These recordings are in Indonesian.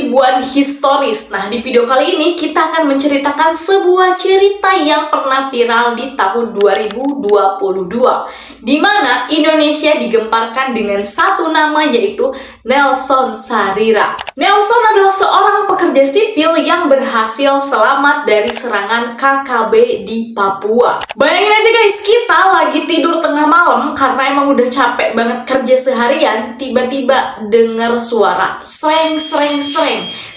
ribuan historis. Nah, di video kali ini kita akan menceritakan sebuah cerita yang pernah viral di tahun 2022, di mana Indonesia digemparkan dengan satu nama, yaitu Nelson Tjarira. Nelson adalah seorang pekerja sipil yang berhasil selamat dari serangan KKB di Papua. Bayangin aja guys, kita lagi tidur tengah malam karena emang udah capek banget kerja seharian, tiba-tiba dengar suara sreng.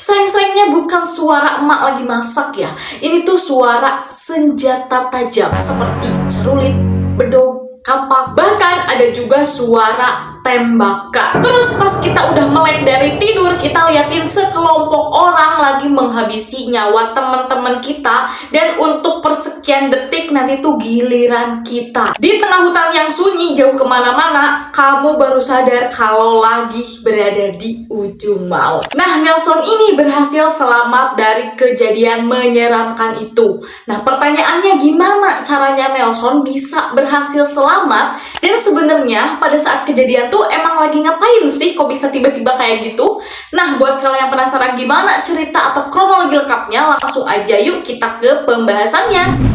Sreng-srengnya bukan suara emak lagi masak ya. Ini tuh suara senjata tajam seperti celurit, bedog, kampak. Bahkan ada juga suara tembakan. Terus pas kita udah melek dari tidur, kita liatin sekelompok orang lagi menghabisi nyawa teman-teman kita, dan untuk persekian detik nanti tuh giliran kita. Di tengah hutan yang sunyi jauh kemana-mana, kamu baru sadar kalau lagi berada di ujung maut. Nah, Nelson ini berhasil selamat dari kejadian menyeramkan itu. Nah, pertanyaannya gimana caranya Nelson bisa berhasil selamat? Dan sebenarnya pada saat kejadian tuh emang lagi ngapain sih kok bisa tiba-tiba kayak gitu? Nah, buat kalian yang penasaran gimana cerita atau kronologi lengkapnya, langsung aja yuk kita ke pembahasannya.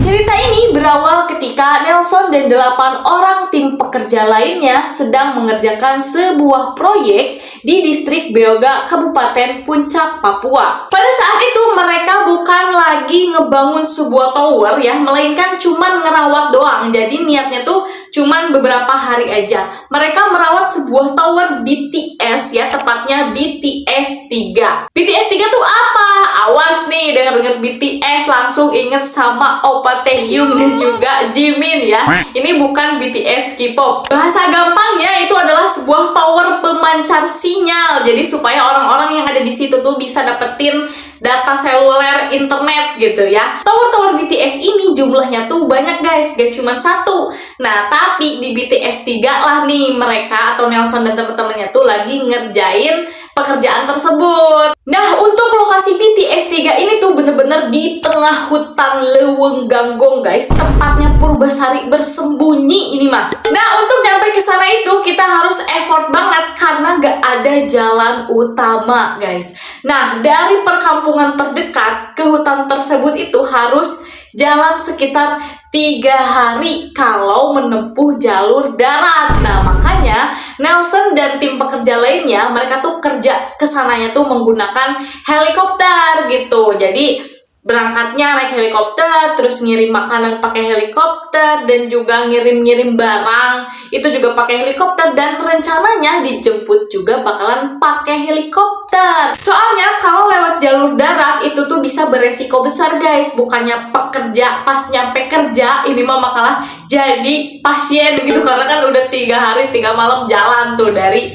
Cerita ini berawal ketika Nelson dan 8 orang tim pekerja lainnya sedang mengerjakan sebuah proyek di distrik Beoga, Kabupaten Puncak, Papua. Pada saat itu mereka bukan lagi ngebangun sebuah tower ya, melainkan cuman ngerawat doang. Jadi niatnya tuh cuman beberapa hari aja. Mereka merawat sebuah tower BTS ya, tepatnya BTS 3. BTS 3 tuh apa? Awas nih, denger-denger BTS langsung inget sama Oppa Taehyung dan juga Jimin ya. Ini bukan BTS K-pop. Bahasa gampangnya itu adalah sebuah tower pemancar sinyal. Jadi supaya orang-orang yang ada di situ tuh bisa dapetin data seluler internet gitu ya. Tower-tower BTS ini jumlahnya tuh banyak guys, gak cuma satu. Nah, tapi di BTS 3 lah nih mereka atau Nelson dan teman-temannya tuh lagi ngerjain pekerjaan tersebut. Nah, untuk lokasi BTS 3 ini tuh bener-bener di tengah hutan leuweung ganggong guys, tempatnya Purbasari bersembunyi ini mah. Nah, untuk nyampe ke sana itu kita harus effort banget karena gak ada jalan utama guys. Nah, dari perkampungan terdekat ke hutan tersebut itu harus jalan sekitar 3 hari kalau menempuh jalur darat. Nah, makanya Nelson dan tim pekerja lainnya mereka tuh kerja kesananya tuh menggunakan helikopter gitu. Jadi berangkatnya naik helikopter, terus ngirim makanan pakai helikopter, dan juga ngirim-ngirim barang itu juga pakai helikopter, dan rencananya dijemput juga bakalan pakai helikopter. Soalnya kalau lewat jalur darat itu tuh bisa beresiko besar guys. Bukannya pekerja pas nyampe kerja, ini mah makalah jadi pasien gitu, karena kan udah 3 hari 3 malam jalan tuh dari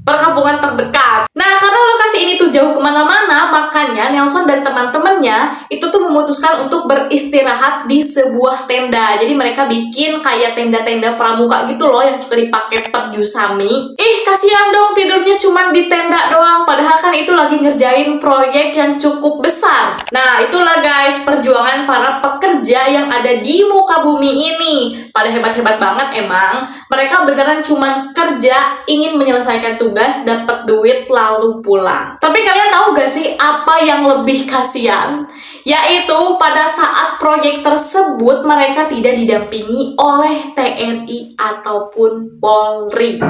perkampungan terdekat. Nah, karena lokasi ini tuh jauh kemana-mana, makanya Nelson dan teman-temannya itu tuh memutuskan untuk beristirahat di sebuah tenda. Jadi mereka bikin kayak tenda-tenda pramuka gitu loh yang suka dipakai perjusami. Kasihan dong tidurnya cuman di tenda doang, padahal kan itu lagi ngerjain proyek yang cukup besar. Nah, itulah guys perjuangan para pekerja yang ada di muka bumi ini. Pada hebat-hebat banget emang. Mereka beneran cuman kerja, ingin menyelesaikan tugas, dapat duit lalu pulang. Tapi kalian tahu gak sih apa yang lebih kasihan? Yaitu pada saat proyek tersebut mereka tidak didampingi oleh TNI ataupun Polri.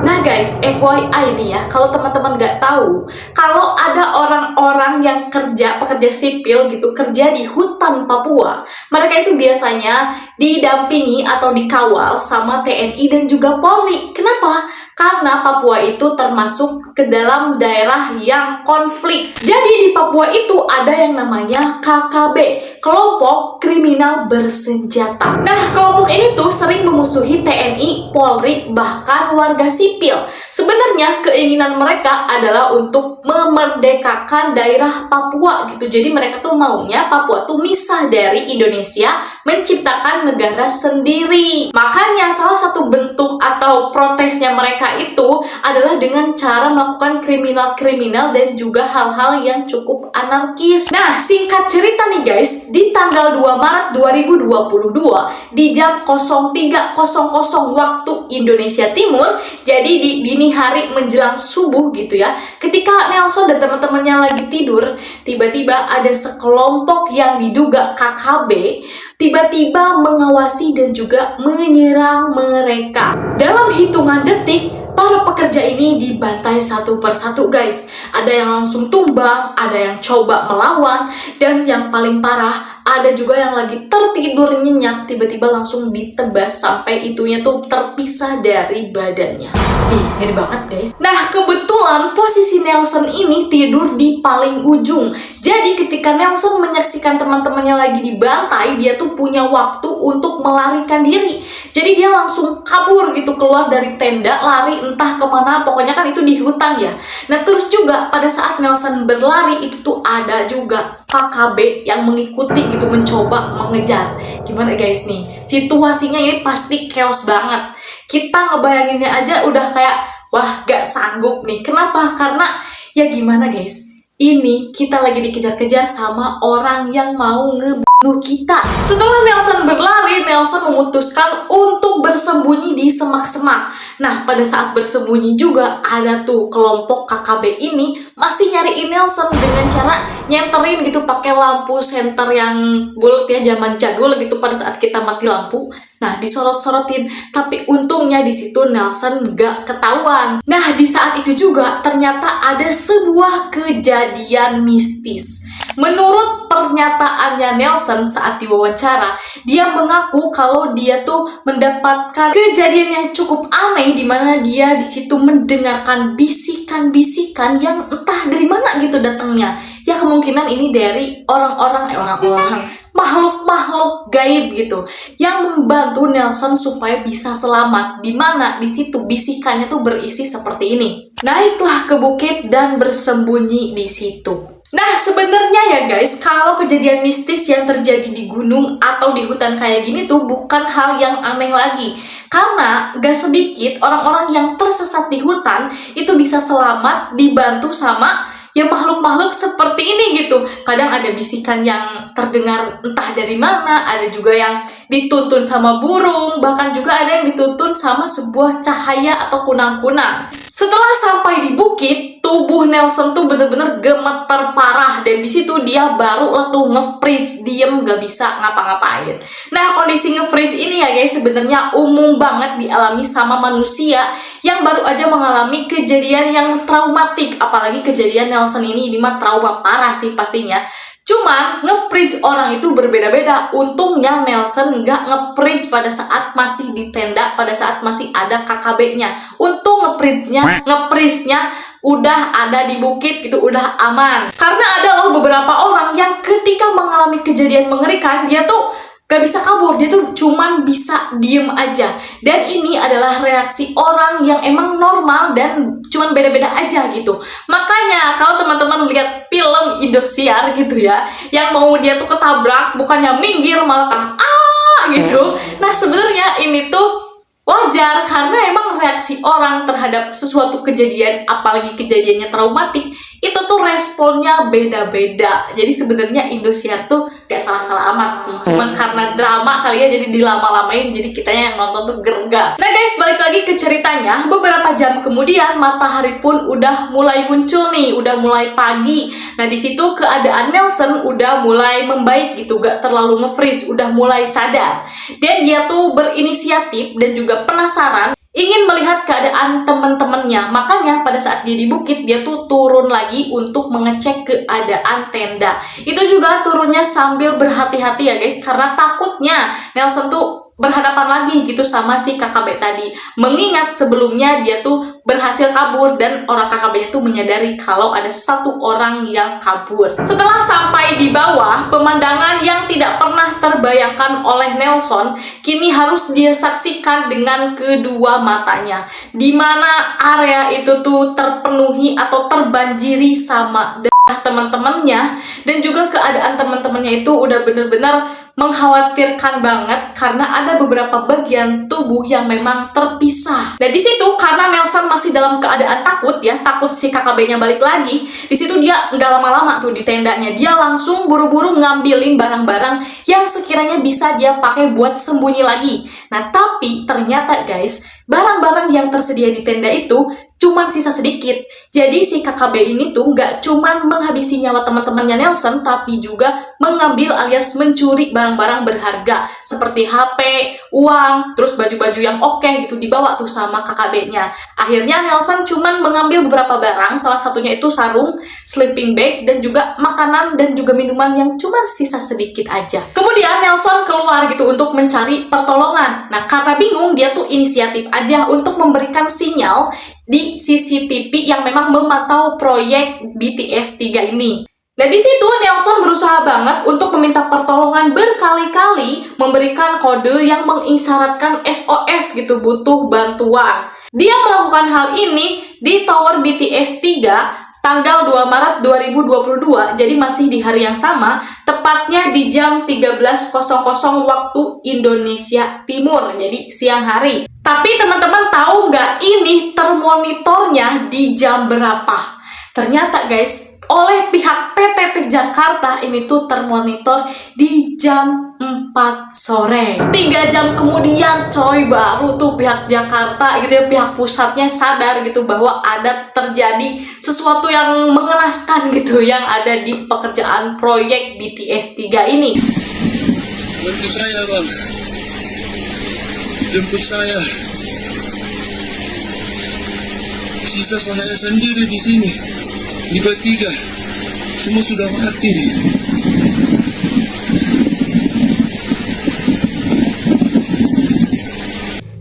Nah guys, FYI nih ya, kalau teman-teman gak tahu, kalau ada orang-orang yang pekerja sipil gitu, kerja di hutan Papua, mereka itu biasanya didampingi atau dikawal sama TNI dan juga Polri. Kenapa? Karena Papua itu termasuk ke dalam daerah yang konflik. Jadi di Papua itu ada yang namanya KKB, kelompok kriminal bersenjata. Nah, kelompok ini tuh sering memusuhi TNI, Polri, bahkan warga sipil. Sebenarnya keinginan mereka adalah untuk memerdekakan daerah Papua gitu. Jadi mereka tuh maunya Papua tuh misah dari Indonesia, menciptakan negara sendiri. Makanya salah satu bentuk atau protesnya mereka mereka itu adalah dengan cara melakukan kriminal-kriminal dan juga hal-hal yang cukup anarkis. Nah, singkat cerita nih guys, di tanggal 2 Maret 2022 di jam 03.00 waktu Indonesia Timur, jadi di dini hari menjelang subuh gitu ya, ketika Nelson dan teman-temannya lagi tidur, tiba-tiba ada sekelompok yang diduga KKB tiba-tiba mengawasi dan juga menyerang mereka. Dalam hitungan detik, para pekerja ini dibantai satu persatu guys. Ada yang langsung tumbang, ada yang coba melawan, dan yang paling parah, ada juga yang lagi tertidur nyenyak, tiba-tiba langsung ditebas sampai itunya tuh terpisah dari badannya. Ih, ngeri banget guys. Nah, kebetulan posisi Nelson ini tidur di paling ujung. Jadi ketika Nelson menyaksikan teman-temannya lagi dibantai, dia tuh punya waktu untuk melarikan diri. Jadi dia langsung kabur gitu, keluar dari tenda, lari entah kemana, pokoknya kan itu di hutan ya. Nah terus juga pada saat Nelson berlari itu tuh ada juga KKB yang mengikuti gitu, mencoba mengejar. Gimana guys nih, situasinya ini pasti chaos banget. Kita ngebayanginnya aja udah kayak, wah gak sanggup nih. Kenapa? Karena ya gimana guys, ini kita lagi dikejar-kejar sama orang yang mau ngebunuh kita. Setelah Nelson berlari, Nelson memutuskan untuk bersembunyi di semak-semak. Nah, pada saat bersembunyi juga ada tuh kelompok KKB ini masih nyariin Nelson dengan cara nyenterin gitu pakai lampu senter yang bulat ya, zaman jadul gitu pada saat kita mati lampu. Nah, disorot-sorotin, tapi untungnya di situ Nelson gak ketahuan. Nah, di saat itu juga ternyata ada sebuah kejadian mistis. Menurut pernyataannya Nelson saat diwawancara, dia mengaku kalau dia tuh mendapatkan kejadian yang cukup aneh di mana dia di situ mendengarkan bisikan-bisikan yang entah dari mana gitu datangnya. Ya kemungkinan ini dari orang-orang makhluk-makhluk gaib gitu yang membantu Nelson supaya bisa selamat. Di mana di situ bisikannya tuh berisi seperti ini. Naiklah ke bukit dan bersembunyi di situ. Nah, sebenarnya ya guys, kalau kejadian mistis yang terjadi di gunung atau di hutan kayak gini tuh bukan hal yang aneh lagi. Karena gak sedikit orang-orang yang tersesat di hutan itu bisa selamat dibantu sama ya makhluk-makhluk seperti ini gitu. Kadang ada bisikan yang terdengar entah dari mana, ada juga yang dituntun sama burung, bahkan juga ada yang dituntun sama sebuah cahaya atau kunang-kunang. Setelah sampai di bukit, tubuh Nelson tuh bener-bener gemeter parah dan di situ dia baru tuh nge-freeze, diem gak bisa ngapa-ngapain. Nah, kondisi nge-freeze ini ya guys sebenarnya umum banget dialami sama manusia yang baru aja mengalami kejadian yang traumatik, apalagi kejadian Nelson ini mah trauma parah sih pastinya. Cuman nge-freeze orang itu berbeda-beda. Untungnya Nelson nggak nge-freeze pada saat masih di tenda, pada saat masih ada KKB-nya. Untung nge-freeze-nya udah ada di bukit gitu, udah aman. Karena ada loh beberapa orang yang ketika mengalami kejadian mengerikan, dia tuh gak bisa kabur, dia tuh cuman bisa diem aja. Dan ini adalah reaksi orang yang emang normal dan cuman beda-beda aja gitu. Makanya kalau teman-teman lihat film Indosiar gitu ya, yang mau dia tuh ketabrak, bukannya minggir malah gitu. Nah sebenarnya ini tuh wajar karena emang reaksi orang terhadap sesuatu kejadian, apalagi kejadiannya traumatik, itu tuh responnya beda-beda. Jadi sebenarnya Indosiar tuh gak salah-salah amat sih, cuman karena drama kali ya jadi dilama-lamain, jadi kitanya yang nonton tuh gerga. Nah guys, balik lagi ke ceritanya. Beberapa jam kemudian matahari pun udah mulai muncul nih, udah mulai pagi. Nah di situ keadaan Nelson udah mulai membaik gitu, gak terlalu nge-freeze, udah mulai sadar. Dan dia tuh berinisiatif dan juga penasaran ingin melihat keadaan teman-temannya. Makanya pada saat dia di bukit, dia tuh turun lagi untuk mengecek keadaan tenda. Itu juga turunnya sambil berhati-hati ya guys, karena takutnya Nelson tuh berhadapan lagi gitu sama si KKB tadi. Mengingat sebelumnya dia tuh berhasil kabur dan orang KKB-nya tuh menyadari kalau ada satu orang yang kabur. Setelah sampai di bawah, pemandangan yang tidak pernah terbayangkan oleh Nelson kini harus dia saksikan dengan kedua matanya. Dimana area itu tuh terpenuhi atau terbanjiri sama teman-temannya, dan juga keadaan teman-temannya itu udah bener-bener mengkhawatirkan banget karena ada beberapa bagian tubuh yang memang terpisah. Dan di situ karena Nelson masih dalam keadaan takut ya, takut si KKB-nya balik lagi. Di situ dia nggak lama-lama tuh di tendanya, dia langsung buru-buru ngambilin barang-barang yang sekiranya bisa dia pakai buat sembunyi lagi. Nah, tapi ternyata guys, barang-barang yang tersedia di tenda itu cuman sisa sedikit. Jadi si KKB ini tuh nggak cuman menghabisi nyawa teman-temannya Nelson, tapi juga mengambil alias mencuri barang-barang berharga seperti HP, uang, terus baju-baju yang oke gitu dibawa tuh sama KKB-nya. Akhirnya Nelson cuman mengambil beberapa barang, salah satunya itu sarung, sleeping bag, dan juga makanan dan juga minuman yang cuman sisa sedikit aja. Kemudian Nelson keluar gitu untuk mencari pertolongan. Nah, karena bingung, dia tuh inisiatif aja untuk memberikan sinyal di CCTV yang memang memantau proyek BTS 3 ini. Nah, di situ Nelson berusaha banget untuk meminta pertolongan berkali-kali, memberikan kode yang mengisyaratkan SOS gitu, butuh bantuan. Dia melakukan hal ini di Tower BTS 3 tanggal 2 Maret 2022, jadi masih di hari yang sama, tepatnya di jam 13.00 waktu Indonesia Timur, jadi siang hari. Tapi teman-teman tahu nggak ini termonitornya di jam berapa? Ternyata guys, oleh pihak PT Jakarta ini tuh termonitor di jam 4 sore. 3 jam kemudian coy, baru tuh pihak Jakarta gitu ya, pihak pusatnya sadar gitu bahwa ada terjadi sesuatu yang mengenaskan gitu yang ada di pekerjaan proyek BTS 3 ini. Bantu saya bang, jemput saya. Sisa saya sendiri di sini, di bertiga, semua sudah mati.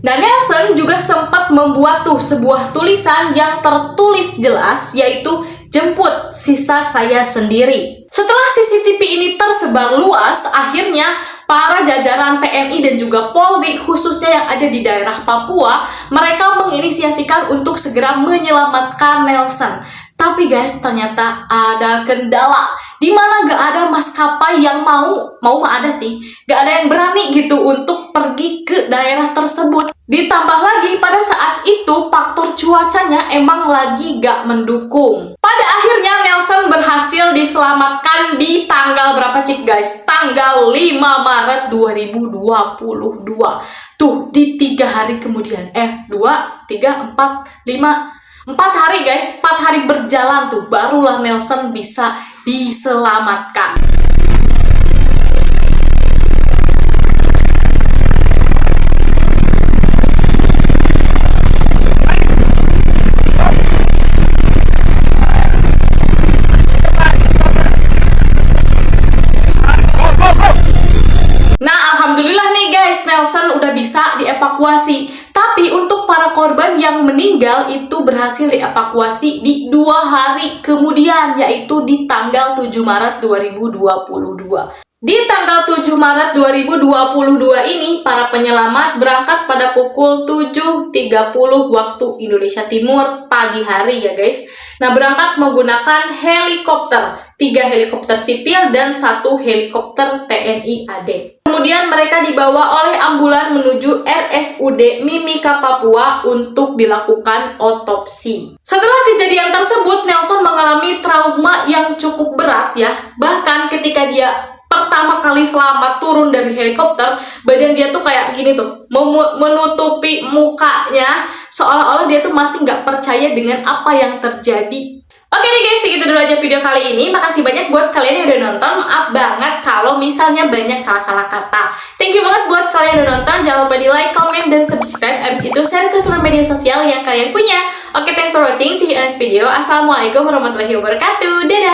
Dan Nelson juga sempat membuat tuh sebuah tulisan yang tertulis jelas, yaitu jemput sisa saya sendiri. Setelah CCTV ini tersebar luas, akhirnya para jajaran TNI dan juga Polri khususnya yang ada di daerah Papua, mereka menginisiasikan untuk segera menyelamatkan Nelson. Tapi guys, ternyata ada kendala, di mana gak ada maskapai yang mau mah ada sih, gak ada yang berani gitu untuk pergi ke daerah tersebut. Ditambah lagi pada saat itu faktor cuacanya emang lagi gak mendukung. Pada akhirnya Nelson berhasil diselamatkan di tanggal berapa cik guys? Tanggal 5 Maret 2022. Tuh di 3 hari kemudian, 2, 3, 4, 5 4 hari guys, 4 hari berjalan tuh barulah Nelson bisa diselamatkan. Nah, alhamdulillah nih guys, Nelson udah bisa dievakuasi. Tapi untuk para korban yang meninggal itu berhasil dievakuasi di 2 hari kemudian, yaitu di tanggal 7 Maret 2022. Di tanggal 7 Maret 2022 ini, para penyelamat berangkat pada pukul 7.30 waktu Indonesia Timur pagi hari ya guys. Nah, berangkat menggunakan helikopter, 3 helikopter sipil dan 1 helikopter TNI AD. Kemudian mereka dibawa oleh ambulan menuju RSUD Mimika Papua untuk dilakukan otopsi. Setelah kejadian tersebut, Nelson mengalami trauma yang cukup berat ya. Bahkan ketika dia pertama kali selamat turun dari helikopter, badan dia tuh kayak gini tuh, menutupi mukanya, seolah-olah dia tuh masih nggak percaya dengan apa yang terjadi. Oke nih guys, segitu dulu aja video kali ini. Makasih banyak buat kalian yang udah nonton. Maaf banget kalau misalnya banyak salah-salah kata. Thank you banget buat kalian yang udah nonton. Jangan lupa di like, comment, dan subscribe. Abis itu share ke seluruh media sosial yang kalian punya. Oke, thanks for watching. See you in next video. Assalamualaikum warahmatullahi wabarakatuh. Dadah!